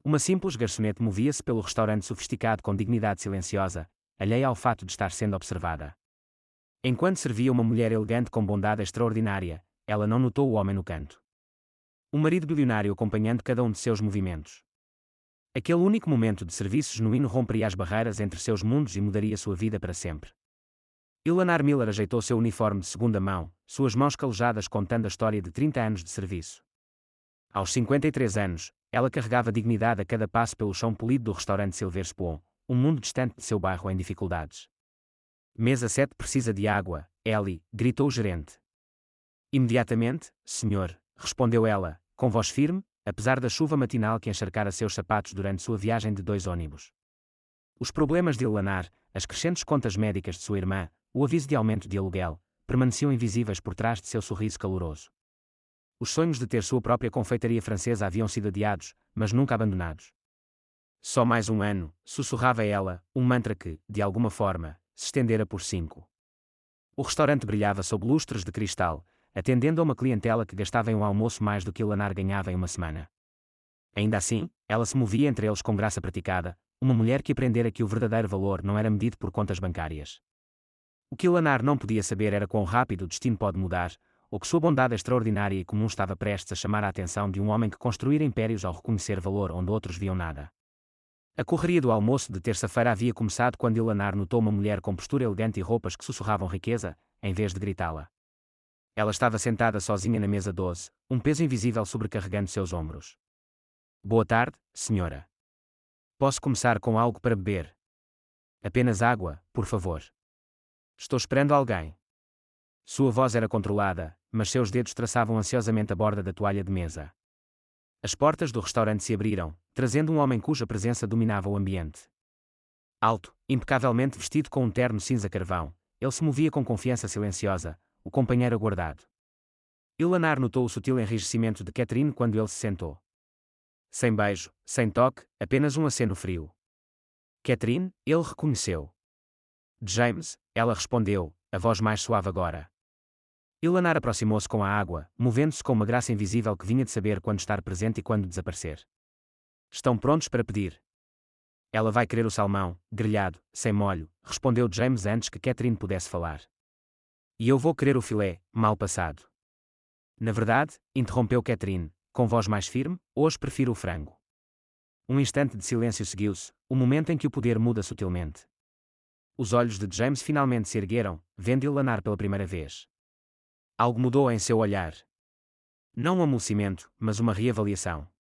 Uma simples garçonete movia-se pelo restaurante sofisticado com dignidade silenciosa, alheia ao fato de estar sendo observada. Enquanto servia uma mulher elegante com bondade extraordinária, ela não notou o homem no canto. O marido bilionário acompanhando cada um de seus movimentos. Aquele único momento de serviço genuíno romperia as barreiras entre seus mundos e mudaria sua vida para sempre. Eleanor Miller ajeitou seu uniforme de segunda mão, suas mãos calejadas contando a história de 30 anos de serviço. Aos 53 anos, ela carregava dignidade a cada passo pelo chão polido do restaurante Silver Spoon, um mundo distante de seu bairro em dificuldades. Mesa 7 precisa de água, Ellie, gritou o gerente. Imediatamente, senhor, respondeu ela, com voz firme, apesar da chuva matinal que encharcara seus sapatos durante sua viagem de 2 ônibus. Os problemas de Eleanor, as crescentes contas médicas de sua irmã, o aviso de aumento de aluguel, permaneciam invisíveis por trás de seu sorriso caloroso. Os sonhos de ter sua própria confeitaria francesa haviam sido adiados, mas nunca abandonados. Só mais um ano, sussurrava ela, um mantra que, de alguma forma, se estendera por 5. O restaurante brilhava sob lustres de cristal, atendendo a uma clientela que gastava em um almoço mais do que Eleanor ganhava em uma semana. Ainda assim, ela se movia entre eles com graça praticada, uma mulher que aprendera que o verdadeiro valor não era medido por contas bancárias. O que Eleanor não podia saber era quão rápido o destino pode mudar, ou que sua bondade extraordinária e comum estava prestes a chamar a atenção de um homem que construíra impérios ao reconhecer valor onde outros viam nada. A correria do almoço de terça-feira havia começado quando Eleanor notou uma mulher com postura elegante e roupas que sussurravam riqueza, em vez de gritá-la. Ela estava sentada sozinha na mesa 12, um peso invisível sobrecarregando seus ombros. Boa tarde, senhora. Posso começar com algo para beber? Apenas água, por favor. Estou esperando alguém. Sua voz era controlada, mas seus dedos traçavam ansiosamente a borda da toalha de mesa. As portas do restaurante se abriram, trazendo um homem cuja presença dominava o ambiente. Alto, impecavelmente vestido com um terno cinza carvão, ele se movia com confiança silenciosa, o companheiro aguardado. Eleanor notou o sutil enrijecimento de Catherine quando ele se sentou. Sem beijo, sem toque, apenas um aceno frio. Catherine, ele reconheceu. James, ela respondeu, a voz mais suave agora. Eleanor aproximou-se com a água, movendo-se com uma graça invisível que vinha de saber quando estar presente e quando desaparecer. Estão prontos para pedir? Ela vai querer o salmão, grelhado, sem molho, respondeu James antes que Catherine pudesse falar. E eu vou querer o filé, mal passado. Na verdade, interrompeu Catherine, com voz mais firme, hoje prefiro o frango. Um instante de silêncio seguiu-se, o momento em que o poder muda sutilmente. Os olhos de James finalmente se ergueram, vendo Eleanor pela primeira vez. Algo mudou em seu olhar. Não um amolecimento, mas uma reavaliação.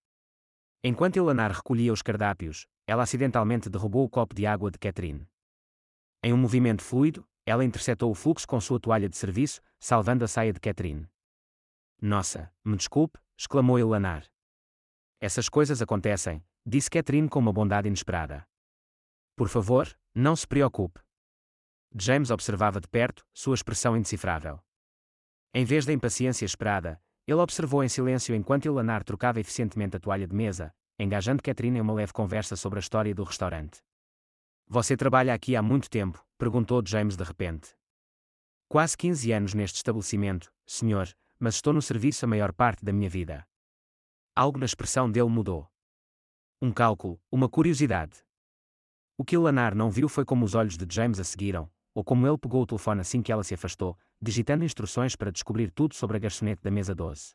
Enquanto Eleanor recolhia os cardápios, ela acidentalmente derrubou o copo de água de Catherine. Em um movimento fluido, ela interceptou o fluxo com sua toalha de serviço, salvando a saia de Catherine. Nossa, me desculpe, exclamou Eleanor. Essas coisas acontecem, disse Catherine com uma bondade inesperada. Por favor, não se preocupe. James observava de perto, sua expressão indecifrável. Em vez da impaciência esperada, ele observou em silêncio enquanto Eleanor trocava eficientemente a toalha de mesa, engajando Catherine em uma leve conversa sobre a história do restaurante. Você trabalha aqui há muito tempo? Perguntou James de repente. Quase 15 anos neste estabelecimento, senhor, mas estou no serviço a maior parte da minha vida. Algo na expressão dele mudou. Um cálculo, uma curiosidade. O que Eleanor não viu foi como os olhos de James a seguiram, ou como ele pegou o telefone assim que ela se afastou, digitando instruções para descobrir tudo sobre a garçonete da mesa 12.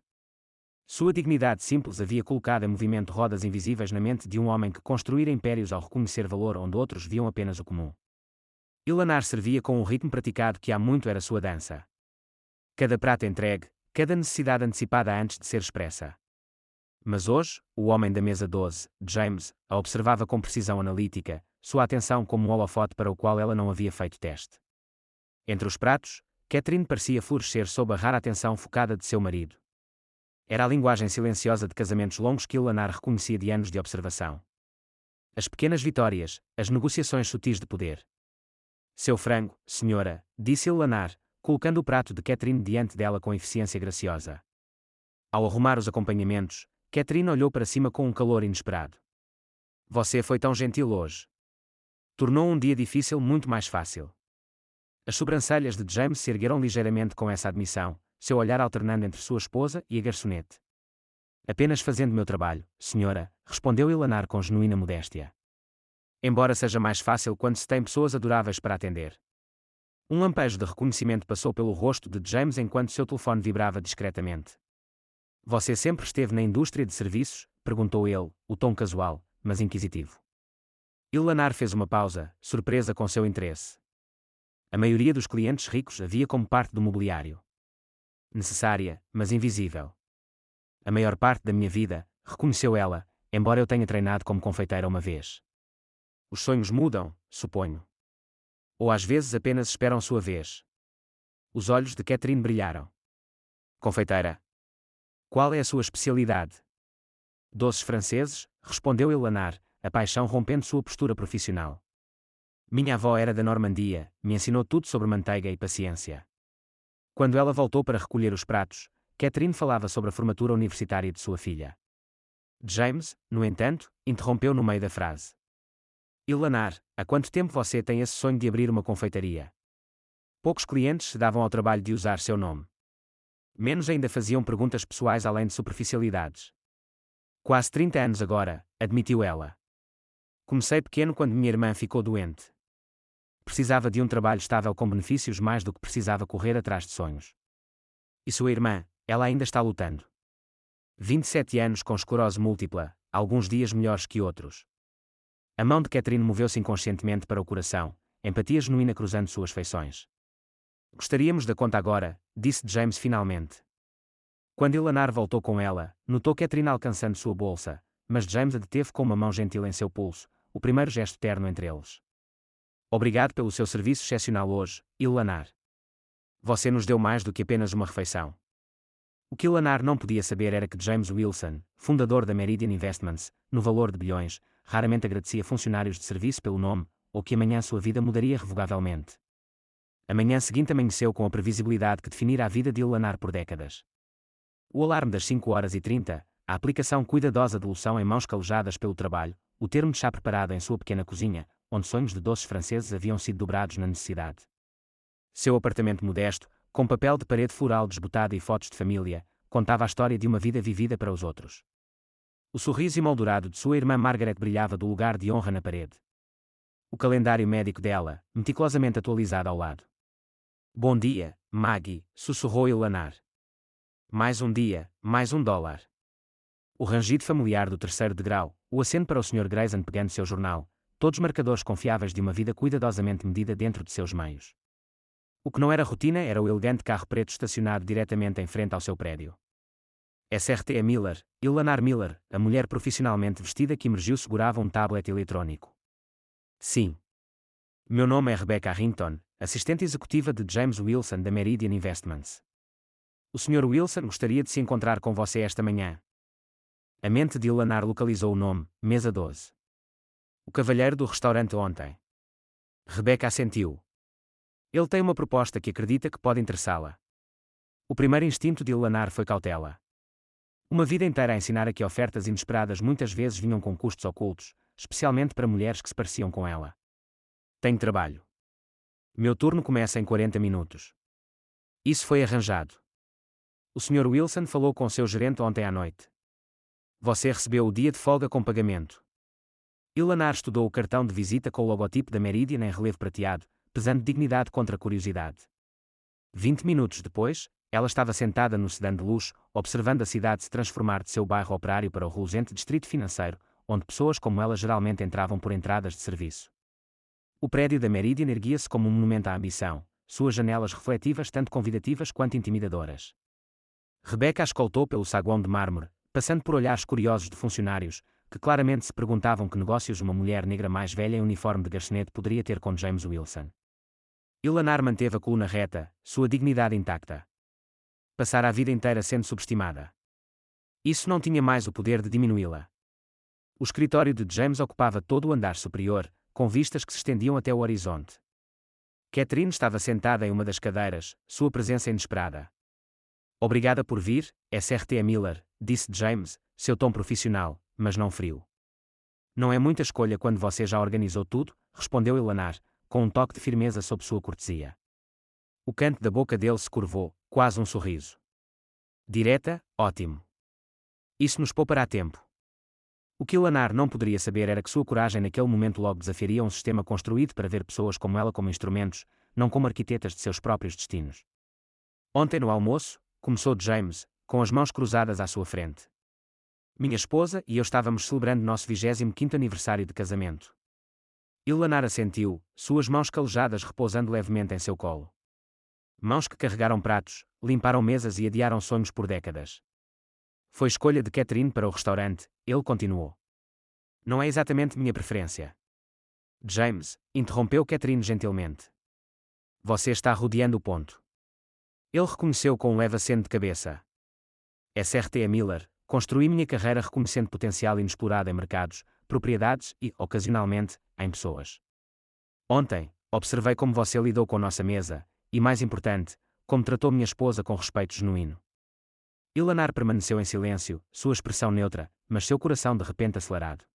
Sua dignidade simples havia colocado em movimento rodas invisíveis na mente de um homem que construíra impérios ao reconhecer valor onde outros viam apenas o comum. Eleanor servia com um ritmo praticado que há muito era sua dança. Cada prato entregue, cada necessidade antecipada antes de ser expressa. Mas hoje, o homem da mesa 12, James, a observava com precisão analítica, sua atenção como um holofote para o qual ela não havia feito teste. Entre os pratos, Catherine parecia florescer sob a rara atenção focada de seu marido. Era a linguagem silenciosa de casamentos longos que Eleanor reconhecia de anos de observação. As pequenas vitórias, as negociações sutis de poder. Seu frango, senhora, disse Eleanor, colocando o prato de Catherine diante dela com eficiência graciosa. Ao arrumar os acompanhamentos, Catherine olhou para cima com um calor inesperado. Você foi tão gentil hoje. Tornou um dia difícil muito mais fácil. As sobrancelhas de James se ergueram ligeiramente com essa admissão, seu olhar alternando entre sua esposa e a garçonete. Apenas fazendo meu trabalho, senhora, respondeu Ilanar com genuína modéstia. Embora seja mais fácil quando se tem pessoas adoráveis para atender. Um lampejo de reconhecimento passou pelo rosto de James enquanto seu telefone vibrava discretamente. Você sempre esteve na indústria de serviços? Perguntou ele, o tom casual, mas inquisitivo. Ilanar fez uma pausa, surpresa com seu interesse. A maioria dos clientes ricos a via como parte do mobiliário. Necessária, mas invisível. A maior parte da minha vida, reconheceu ela, embora eu tenha treinado como confeiteira uma vez. Os sonhos mudam, suponho. Ou às vezes apenas esperam sua vez. Os olhos de Catherine brilharam. Confeiteira. Qual é a sua especialidade? Doces franceses, respondeu Ilanar, a paixão rompendo sua postura profissional. Minha avó era da Normandia, me ensinou tudo sobre manteiga e paciência. Quando ela voltou para recolher os pratos, Catherine falava sobre a formatura universitária de sua filha. James, no entanto, interrompeu no meio da frase. Ilanar, há quanto tempo você tem esse sonho de abrir uma confeitaria? Poucos clientes se davam ao trabalho de usar seu nome. Menos ainda faziam perguntas pessoais além de superficialidades. Quase 30 anos agora, admitiu ela. Comecei pequeno quando minha irmã ficou doente. Precisava de um trabalho estável com benefícios mais do que precisava correr atrás de sonhos. E sua irmã, ela ainda está lutando. 27 anos com esclerose múltipla, alguns dias melhores que outros. A mão de Catherine moveu-se inconscientemente para o coração, empatia genuína cruzando suas feições. Gostaríamos da conta agora, disse James finalmente. Quando Ilanar voltou com ela, notou Catherine alcançando sua bolsa, mas James a deteve com uma mão gentil em seu pulso, o primeiro gesto terno entre eles. Obrigado pelo seu serviço excepcional hoje, Ilanar. Você nos deu mais do que apenas uma refeição. O que Ilanar não podia saber era que James Wilson, fundador da Meridian Investments, no valor de bilhões, raramente agradecia funcionários de serviço pelo nome, ou que amanhã sua vida mudaria revogavelmente. A manhã seguinte amanheceu com a previsibilidade que definira a vida de Ilanar por décadas. O alarme das 5h30, a aplicação cuidadosa de loção em mãos calejadas pelo trabalho, o termo de chá preparado em sua pequena cozinha, onde sonhos de doces franceses haviam sido dobrados na necessidade. Seu apartamento modesto, com papel de parede floral desbotado e fotos de família, contava a história de uma vida vivida para os outros. O sorriso emoldurado de sua irmã Margaret brilhava do lugar de honra na parede. O calendário médico dela, meticulosamente atualizado ao lado. Bom dia, Maggie, sussurrou Ilanar. Mais um dia, mais $1. O rangido familiar do terceiro degrau, o aceno para o Sr. Grayson pegando seu jornal, todos marcadores confiáveis de uma vida cuidadosamente medida dentro de seus meios. O que não era rotina era o elegante carro preto estacionado diretamente em frente ao seu prédio. SRT Miller, Ilanar Miller, a mulher profissionalmente vestida que emergiu segurava um tablet eletrônico. Sim. Meu nome é Rebecca Harrington, assistente executiva de James Wilson da Meridian Investments. O Sr. Wilson gostaria de se encontrar com você esta manhã. A mente de Ilanar localizou o nome, mesa 12. O cavalheiro do restaurante ontem. Rebecca assentiu. Ele tem uma proposta que acredita que pode interessá-la. O primeiro instinto de Ilanar foi cautela. Uma vida inteira a ensinar a que ofertas inesperadas muitas vezes vinham com custos ocultos, especialmente para mulheres que se pareciam com ela. Tenho trabalho. Meu turno começa em 40 minutos. Isso foi arranjado. O Sr. Wilson falou com seu gerente ontem à noite. Você recebeu o dia de folga com pagamento. Ilanar estudou o cartão de visita com o logotipo da Meridian em relevo prateado, pesando dignidade contra curiosidade. 20 minutos depois, ela estava sentada no sedã de luxo, observando a cidade se transformar de seu bairro operário para o reluzente distrito financeiro, onde pessoas como ela geralmente entravam por entradas de serviço. O prédio da Meridian erguia-se como um monumento à ambição, suas janelas refletivas tanto convidativas quanto intimidadoras. Rebecca a escoltou pelo saguão de mármore, passando por olhares curiosos de funcionários, que claramente se perguntavam que negócios uma mulher negra mais velha em uniforme de garçonete poderia ter com James Wilson. Ilanar manteve a coluna reta, sua dignidade intacta. Passara a vida inteira sendo subestimada. Isso não tinha mais o poder de diminuí-la. O escritório de James ocupava todo o andar superior, com vistas que se estendiam até o horizonte. Catherine estava sentada em uma das cadeiras, sua presença inesperada. Obrigada por vir, SRT Miller, disse James, seu tom profissional, mas não frio. Não é muita escolha quando você já organizou tudo, respondeu Ilanar, com um toque de firmeza sob sua cortesia. O canto da boca dele se curvou, quase um sorriso. Direta, ótimo. Isso nos poupará tempo. O que Ilanar não poderia saber era que sua coragem naquele momento logo desafiaria um sistema construído para ver pessoas como ela como instrumentos, não como arquitetas de seus próprios destinos. Ontem no almoço, começou James, com as mãos cruzadas à sua frente. Minha esposa e eu estávamos celebrando nosso 25º aniversário de casamento. Ilanar assentiu, suas mãos calejadas repousando levemente em seu colo. Mãos que carregaram pratos, limparam mesas e adiaram sonhos por décadas. Foi escolha de Catherine para o restaurante, ele continuou. Não é exatamente minha preferência. James, interrompeu Catherine gentilmente. Você está rodeando o ponto. Ele reconheceu com um leve aceno de cabeça. SRT Miller, construí minha carreira reconhecendo potencial inexplorado em mercados, propriedades e, ocasionalmente, em pessoas. Ontem, observei como você lidou com nossa mesa, e mais importante, como tratou minha esposa com respeito genuíno. Ilanar permaneceu em silêncio, sua expressão neutra, mas seu coração de repente acelerado.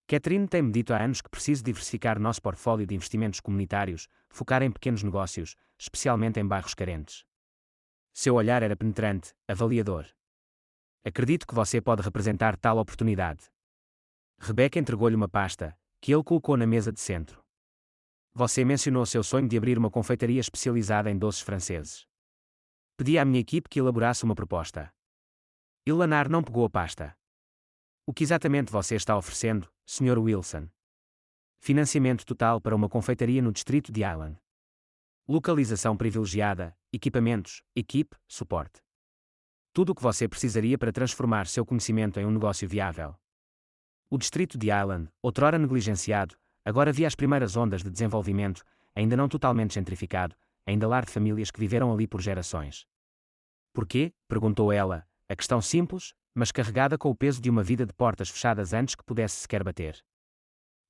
Catherine tem-me dito há anos que preciso diversificar nosso portfólio de investimentos comunitários, focar em pequenos negócios, especialmente em bairros carentes. Seu olhar era penetrante, avaliador. Acredito que você pode representar tal oportunidade. Rebecca entregou-lhe uma pasta, que ele colocou na mesa de centro. Você mencionou seu sonho de abrir uma confeitaria especializada em doces franceses. Pedi à minha equipe que elaborasse uma proposta. Ilanar não pegou a pasta. O que exatamente você está oferecendo, Sr. Wilson? Financiamento total para uma confeitaria no distrito de Island. Localização privilegiada, equipamentos, equipe, suporte. Tudo o que você precisaria para transformar seu conhecimento em um negócio viável. O distrito de Island, outrora negligenciado, agora via as primeiras ondas de desenvolvimento, ainda não totalmente gentrificado, ainda lar de famílias que viveram ali por gerações. Porquê? Perguntou ela, a questão simples, mas carregada com o peso de uma vida de portas fechadas antes que pudesse sequer bater.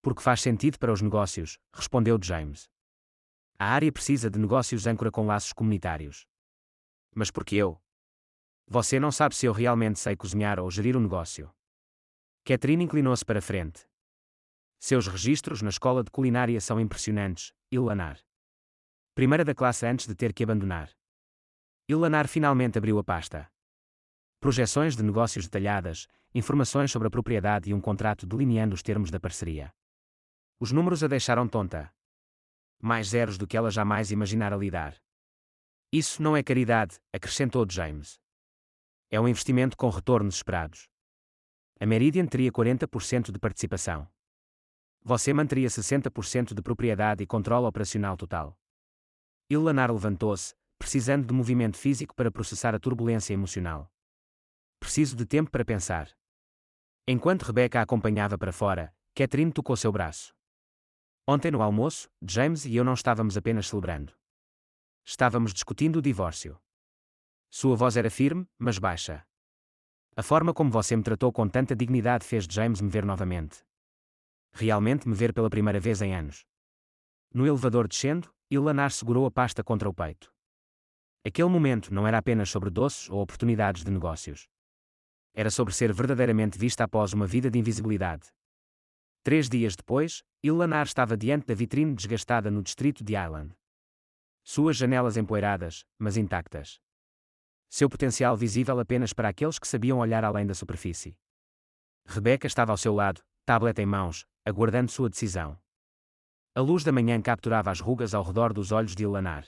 Porque faz sentido para os negócios, respondeu James. A área precisa de negócios âncora com laços comunitários. Mas por que eu? Você não sabe se eu realmente sei cozinhar ou gerir um negócio. Catherine inclinou-se para frente. Seus registros na escola de culinária são impressionantes, Ilanar. Primeira da classe antes de ter que abandonar. Ilanar finalmente abriu a pasta. Projeções de negócios detalhadas, informações sobre a propriedade e um contrato delineando os termos da parceria. Os números a deixaram tonta. Mais zeros do que ela jamais imaginara lidar. Isso não é caridade, acrescentou James. É um investimento com retornos esperados. A Meridian teria 40% de participação. Você manteria 60% de propriedade e controle operacional total. Ilanar levantou-se, precisando de movimento físico para processar a turbulência emocional. Preciso de tempo para pensar. Enquanto Rebecca a acompanhava para fora, Catherine tocou seu braço. Ontem no almoço, James e eu não estávamos apenas celebrando. Estávamos discutindo o divórcio. Sua voz era firme, mas baixa. A forma como você me tratou com tanta dignidade fez James me ver novamente. Realmente me ver pela primeira vez em anos. No elevador descendo, Ilanar segurou a pasta contra o peito. Aquele momento não era apenas sobre doces ou oportunidades de negócios. Era sobre ser verdadeiramente vista após uma vida de invisibilidade. 3 dias depois, Ilanar estava diante da vitrine desgastada no distrito de Island. Suas janelas empoeiradas, mas intactas. Seu potencial visível apenas para aqueles que sabiam olhar além da superfície. Rebecca estava ao seu lado, tablet em mãos, aguardando sua decisão. A luz da manhã capturava as rugas ao redor dos olhos de Ilanar.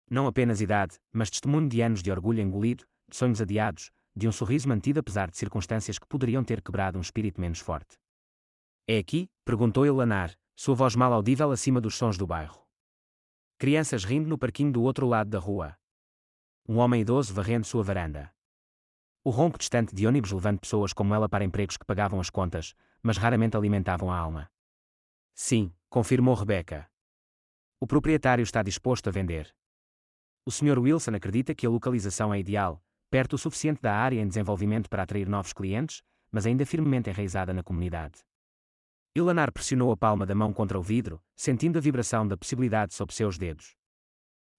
Não apenas idade, mas testemunho de anos de orgulho engolido, de sonhos adiados, de um sorriso mantido apesar de circunstâncias que poderiam ter quebrado um espírito menos forte. É aqui? Perguntou Ilanar, sua voz mal audível acima dos sons do bairro. Crianças rindo no parquinho do outro lado da rua. Um homem idoso varrendo sua varanda. O ronco distante de ônibus levando pessoas como ela para empregos que pagavam as contas, mas raramente alimentavam a alma. Sim, confirmou Rebecca. O proprietário está disposto a vender. O Sr. Wilson acredita que a localização é ideal, perto o suficiente da área em desenvolvimento para atrair novos clientes, mas ainda firmemente enraizada na comunidade. Ilanar pressionou a palma da mão contra o vidro, sentindo a vibração da possibilidade sob seus dedos.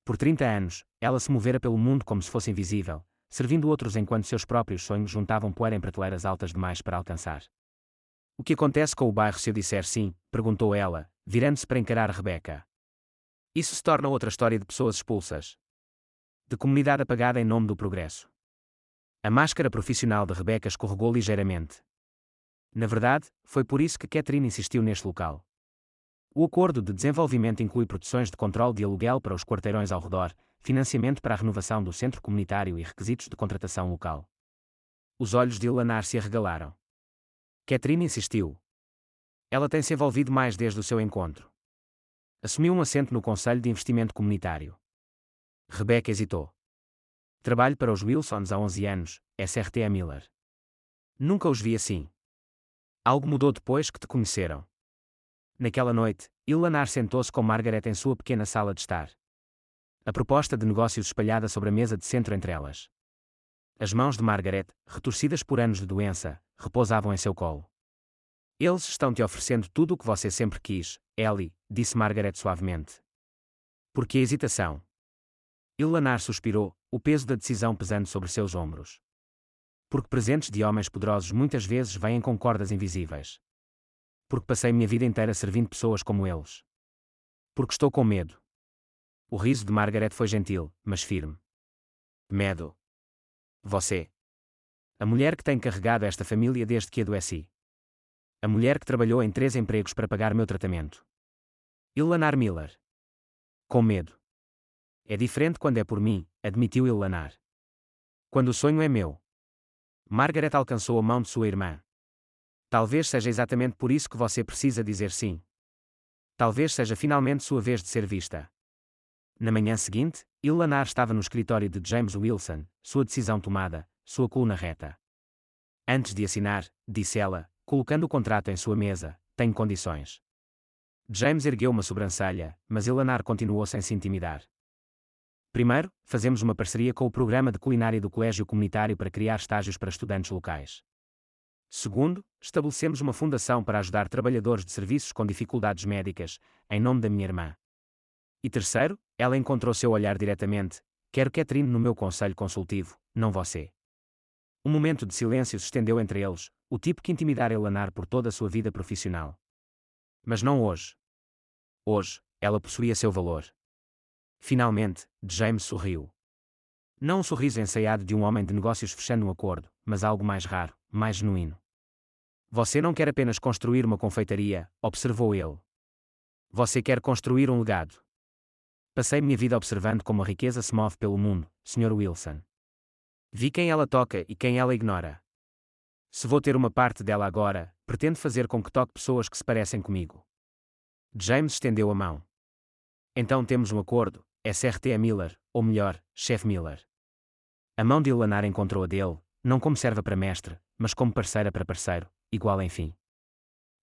Por 30 anos, ela se movera pelo mundo como se fosse invisível, servindo outros enquanto seus próprios sonhos juntavam poeira em prateleiras altas demais para alcançar. O que acontece com o bairro se eu disser sim? Perguntou ela, virando-se para encarar Rebecca. Isso se torna outra história de pessoas expulsas. De comunidade apagada em nome do progresso. A máscara profissional de Rebecca escorregou ligeiramente. Na verdade, foi por isso que Catherine insistiu neste local. O acordo de desenvolvimento inclui proteções de controle de aluguel para os quarteirões ao redor, financiamento para a renovação do centro comunitário e requisitos de contratação local. Os olhos de Ilanar se arregalaram. Catherine insistiu. Ela tem se envolvido mais desde o seu encontro. Assumiu um assento no Conselho de Investimento Comunitário. Rebecca hesitou. Trabalho para os Wilsons há 11 anos, SRT Miller. Nunca os vi assim. Algo mudou depois que te conheceram. Naquela noite, Ilanar sentou-se com Margaret em sua pequena sala de estar. A proposta de negócios espalhada sobre a mesa de centro entre elas. As mãos de Margaret, retorcidas por anos de doença, repousavam em seu colo. Eles estão te oferecendo tudo o que você sempre quis, Ellie, disse Margaret suavemente. Por que hesitação? Ilanar suspirou, o peso da decisão pesando sobre seus ombros. Porque presentes de homens poderosos muitas vezes vêm com cordas invisíveis. Porque passei minha vida inteira servindo pessoas como eles. Porque estou com medo. O riso de Margaret foi gentil, mas firme. Medo. Você. A mulher que tem carregado esta família desde que adoeci. A mulher que trabalhou em 3 empregos para pagar meu tratamento. Ilanar Miller. Com medo. É diferente quando é por mim, admitiu Ilanar. Quando o sonho é meu. Margaret alcançou a mão de sua irmã. Talvez seja exatamente por isso que você precisa dizer sim. Talvez seja finalmente sua vez de ser vista. Na manhã seguinte, Ilanar estava no escritório de James Wilson, sua decisão tomada, sua coluna reta. Antes de assinar, disse ela, colocando o contrato em sua mesa, tenho condições. James ergueu uma sobrancelha, mas Ilanar continuou sem se intimidar. Primeiro, fazemos uma parceria com o programa de culinária do Colégio Comunitário para criar estágios para estudantes locais. Segundo, estabelecemos uma fundação para ajudar trabalhadores de serviços com dificuldades médicas, em nome da minha irmã. E terceiro, ela encontrou seu olhar diretamente, quero Catherine no meu conselho consultivo, não você. Um momento de silêncio se estendeu entre eles, o tipo que intimidara Ilanar por toda a sua vida profissional. Mas não hoje. Hoje, ela possuía seu valor. Finalmente, James sorriu. Não um sorriso ensaiado de um homem de negócios fechando um acordo, mas algo mais raro, mais genuíno. Você não quer apenas construir uma confeitaria, observou ele. Você quer construir um legado. Passei minha vida observando como a riqueza se move pelo mundo, Sr. Wilson. Vi quem ela toca e quem ela ignora. Se vou ter uma parte dela agora, pretendo fazer com que toque pessoas que se parecem comigo. James estendeu a mão. Então temos um acordo, SRT Miller, ou melhor, Chef Miller. A mão de Ilanar encontrou a dele, não como serva para mestre, mas como parceira para parceiro, igual enfim.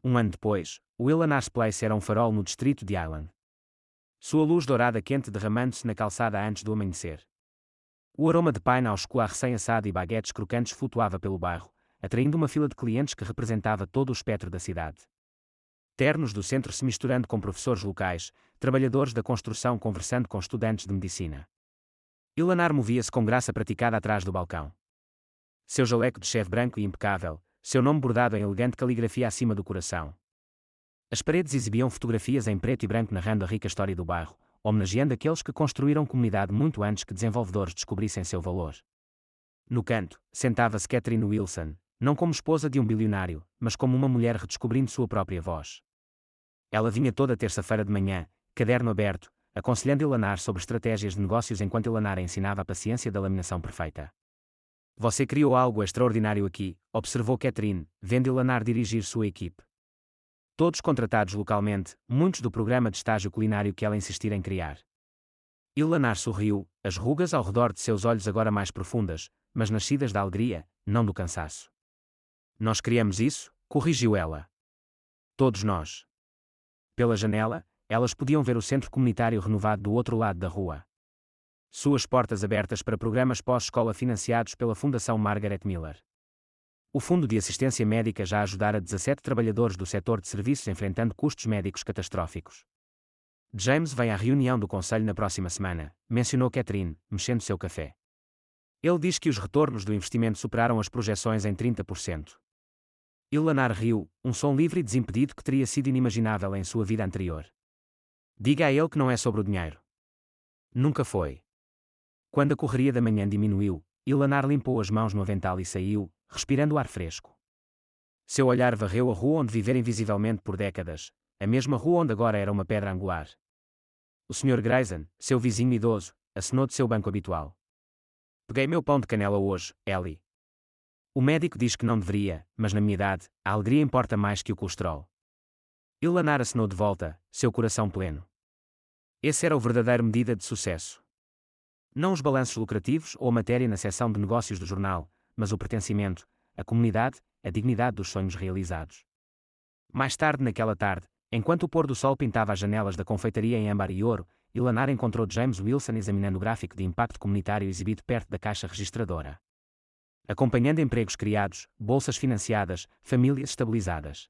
Um ano depois, o Ilanar's Place era um farol no distrito de Island. Sua luz dourada quente derramando-se na calçada antes do amanhecer. O aroma de paina ao chocolate recém-assado e baguetes crocantes flutuava pelo bairro, atraindo uma fila de clientes que representava todo o espectro da cidade. Ternos do centro se misturando com professores locais, trabalhadores da construção conversando com estudantes de medicina. Ilanar movia-se com graça praticada atrás do balcão. Seu jaleco de chefe branco e impecável, seu nome bordado em elegante caligrafia acima do coração. As paredes exibiam fotografias em preto e branco narrando a rica história do bairro, homenageando aqueles que construíram comunidade muito antes que desenvolvedores descobrissem seu valor. No canto, sentava-se Catherine Wilson, não como esposa de um bilionário, mas como uma mulher redescobrindo sua própria voz. Ela vinha toda terça-feira de manhã, caderno aberto, aconselhando Ilanar sobre estratégias de negócios enquanto Ilanar ensinava a paciência da laminação perfeita. Você criou algo extraordinário aqui, observou Catherine, vendo Ilanar dirigir sua equipe. Todos contratados localmente, muitos do programa de estágio culinário que ela insistira em criar. Ilanar sorriu, as rugas ao redor de seus olhos agora mais profundas, mas nascidas da alegria, não do cansaço. Nós criamos isso, corrigiu ela. Todos nós. Pela janela, elas podiam ver o centro comunitário renovado do outro lado da rua. Suas portas abertas para programas pós-escola financiados pela Fundação Margaret Miller. O Fundo de Assistência Médica já ajudara 17 trabalhadores do setor de serviços enfrentando custos médicos catastróficos. James vem à reunião do conselho na próxima semana, mencionou Catherine, mexendo seu café. Ele diz que os retornos do investimento superaram as projeções em 30%. Ilanar riu, um som livre e desimpedido que teria sido inimaginável em sua vida anterior. Diga a ele que não é sobre o dinheiro. Nunca foi. Quando a correria da manhã diminuiu, Ilanar limpou as mãos no avental e saiu, respirando o ar fresco. Seu olhar varreu a rua onde vivera invisivelmente por décadas, a mesma rua onde agora era uma pedra angular. O Sr. Grayson, seu vizinho idoso, acenou de seu banco habitual. Peguei meu pão de canela hoje, Ellie. O médico diz que não deveria, mas na minha idade, a alegria importa mais que o colesterol. Ilanar acenou de volta, seu coração pleno. Esse era o verdadeiro medida de sucesso. Não os balanços lucrativos ou a matéria na seção de negócios do jornal, mas o pertencimento, a comunidade, a dignidade dos sonhos realizados. Mais tarde naquela tarde, enquanto o pôr do sol pintava as janelas da confeitaria em âmbar e ouro, Ilanar encontrou James Wilson examinando o gráfico de impacto comunitário exibido perto da caixa registradora. Acompanhando empregos criados, bolsas financiadas, famílias estabilizadas.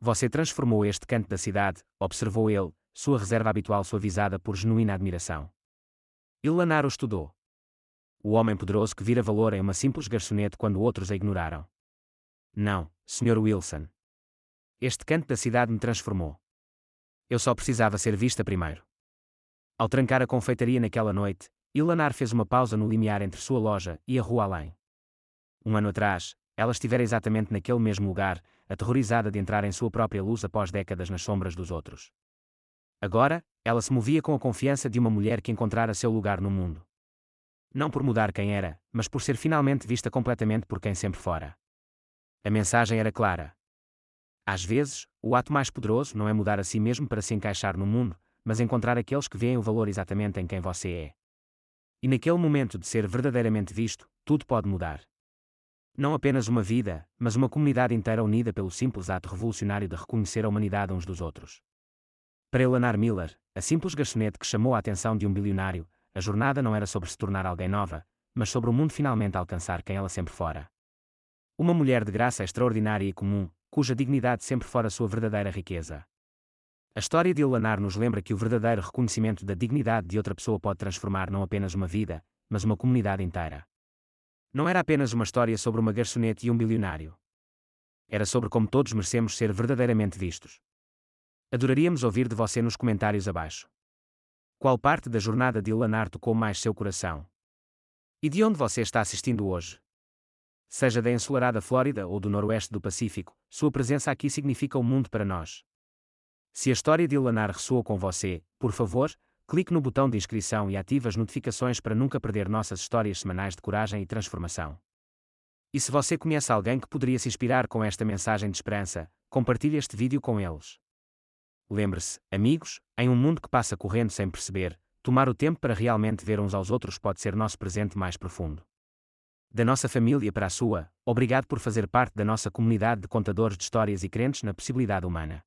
Você transformou este canto da cidade, observou ele, sua reserva habitual suavizada por genuína admiração. Ilanar o estudou. O homem poderoso que vira valor em uma simples garçonete quando outros a ignoraram. Não, Sr. Wilson. Este canto da cidade me transformou. Eu só precisava ser vista primeiro. Ao trancar a confeitaria naquela noite, Ilanar fez uma pausa no limiar entre sua loja e a rua além. Um ano atrás, ela estivera exatamente naquele mesmo lugar, aterrorizada de entrar em sua própria luz após décadas nas sombras dos outros. Agora, ela se movia com a confiança de uma mulher que encontrara seu lugar no mundo. Não por mudar quem era, mas por ser finalmente vista completamente por quem sempre fora. A mensagem era clara. Às vezes, o ato mais poderoso não é mudar a si mesmo para se encaixar no mundo, mas encontrar aqueles que veem o valor exatamente em quem você é. E naquele momento de ser verdadeiramente visto, tudo pode mudar. Não apenas uma vida, mas uma comunidade inteira unida pelo simples ato revolucionário de reconhecer a humanidade uns dos outros. Para Ilanar Miller, a simples garçonete que chamou a atenção de um bilionário, a jornada não era sobre se tornar alguém nova, mas sobre o mundo finalmente alcançar quem ela sempre fora. Uma mulher de graça extraordinária e comum, cuja dignidade sempre fora sua verdadeira riqueza. A história de Ilanar nos lembra que o verdadeiro reconhecimento da dignidade de outra pessoa pode transformar não apenas uma vida, mas uma comunidade inteira. Não era apenas uma história sobre uma garçonete e um bilionário. Era sobre como todos merecemos ser verdadeiramente vistos. Adoraríamos ouvir de você nos comentários abaixo. Qual parte da jornada de Ilanar tocou mais seu coração? E de onde você está assistindo hoje? Seja da ensolarada Flórida ou do noroeste do Pacífico, sua presença aqui significa o mundo para nós. Se a história de Ilanar ressoou com você, por favor, clique no botão de inscrição e ative as notificações para nunca perder nossas histórias semanais de coragem e transformação. E se você conhece alguém que poderia se inspirar com esta mensagem de esperança, compartilhe este vídeo com eles. Lembre-se, amigos, em um mundo que passa correndo sem perceber, tomar o tempo para realmente ver uns aos outros pode ser nosso presente mais profundo. Da nossa família para a sua, obrigado por fazer parte da nossa comunidade de contadores de histórias e crentes na possibilidade humana.